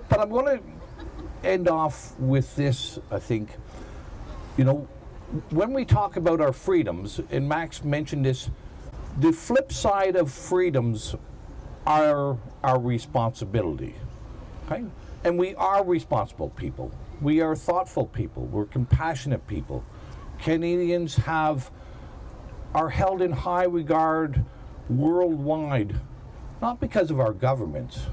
But I'm going to end off with this, I think. When we talk about our freedoms, and Max mentioned this, the flip side of freedoms are our responsibility. Okay? And we are responsible people. We are thoughtful people. We're compassionate people. Canadians are held in high regard worldwide, not because of our governments,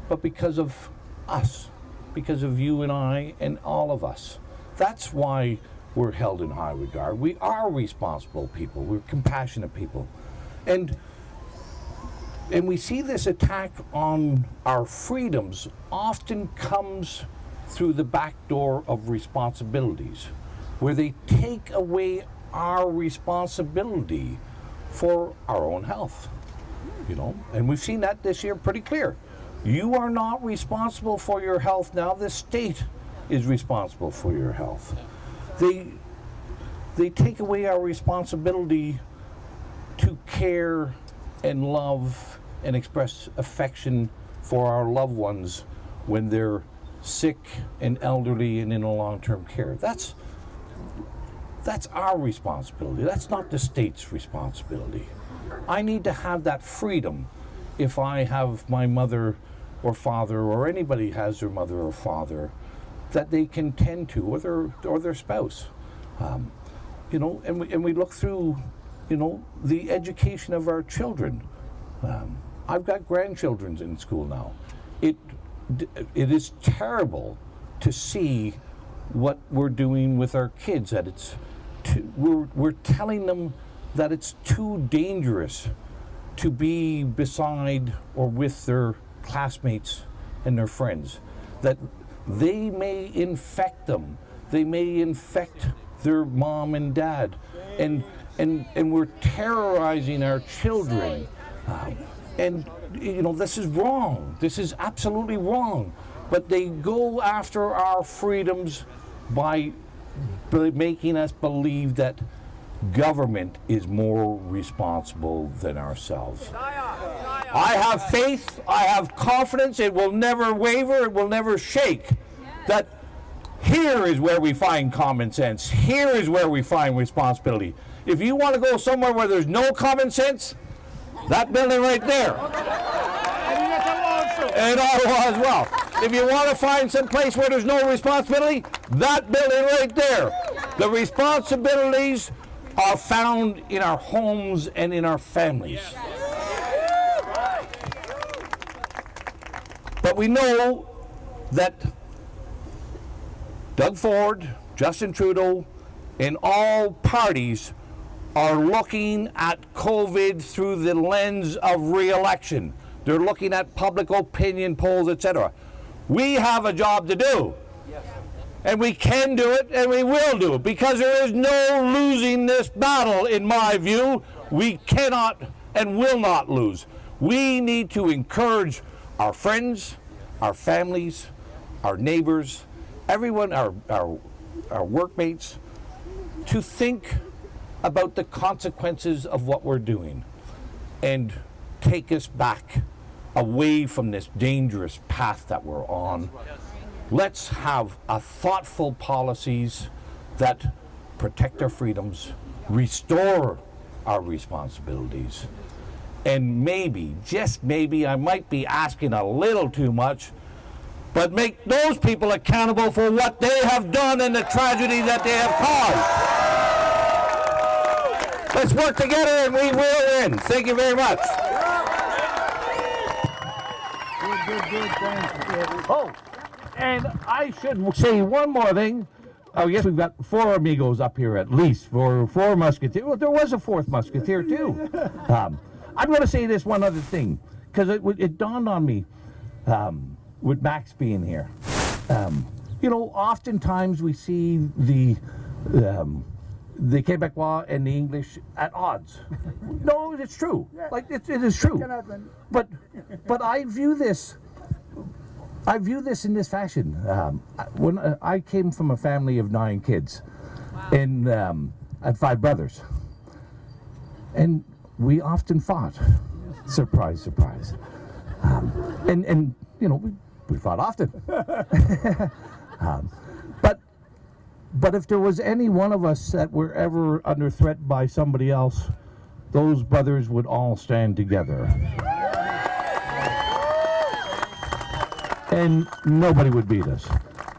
but because of us, because of you and I and all of us. That's why we're held in high regard. We are responsible people. We're compassionate people. And we see this attack on our freedoms often comes through the back door of responsibilities, where they take away our responsibility for our own health. And we've seen that this year pretty clear. You are not responsible for your health now. The state is responsible for your health. They take away our responsibility to care and love and express affection for our loved ones when they're sick and elderly and in a long-term care. That's our responsibility. That's not the state's responsibility. I need to have that freedom if I have my mother or father, or anybody has their mother or father, that they can tend to, or their spouse. And we look through, the education of our children. I've got grandchildren in school now. It is terrible to see what we're doing with our kids. That we're telling them that it's too dangerous to be beside or with their classmates and their friends, that they may infect them. They may infect their mom and dad, and we're terrorizing our children. This is wrong. This is absolutely wrong. But they go after our freedoms by making us believe that government is more responsible than ourselves. I have faith, I have confidence, it will never waver, it will never shake, that here is where we find common sense, here is where we find responsibility. If you want to go somewhere where there's no common sense, that building right there. And Ottawa as well. If you want to find some place where there's no responsibility, that building right there. The responsibilities are found in our homes and in our families. But we know that Doug Ford, Justin Trudeau, and all parties are looking at COVID through the lens of re-election. They're looking at public opinion polls, etc. We have a job to do. And we can do it, and we will do it, because there is no losing this battle, in my view. We cannot and will not lose. We need to encourage our friends, our families, our neighbors, everyone, our workmates, to think about the consequences of what we're doing and take us back away from this dangerous path that we're on. Let's have thoughtful policies that protect our freedoms, restore our responsibilities, and maybe, just maybe, I might be asking a little too much, but make those people accountable for what they have done and the tragedy that they have caused. Let's work together and we will win. Thank you very much. Good, thanks. Oh, and I should say one more thing. Oh, yes, we've got 4 amigos up here at least, for 4 musketeers. Well, there was a 4th musketeer, too. I'm going to say this one other thing, because it dawned on me with Max being here. Oftentimes we see the Quebecois and the English at odds. No, it's true. Like it is true. But I view this in this fashion. When I came from a family of 9 kids, and I had 5 brothers, and we often fought. Surprise, surprise. We fought often. But if there was any one of us that were ever under threat by somebody else, those brothers would all stand together. And nobody would beat us.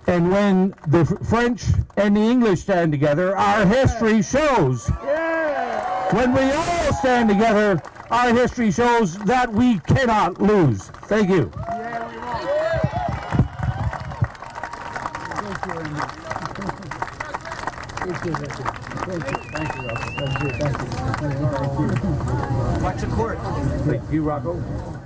And when the French and the English stand together, our history shows. When we all stand together, our history shows that we cannot lose. Thank you. Watch the court. Thank you, Rocco.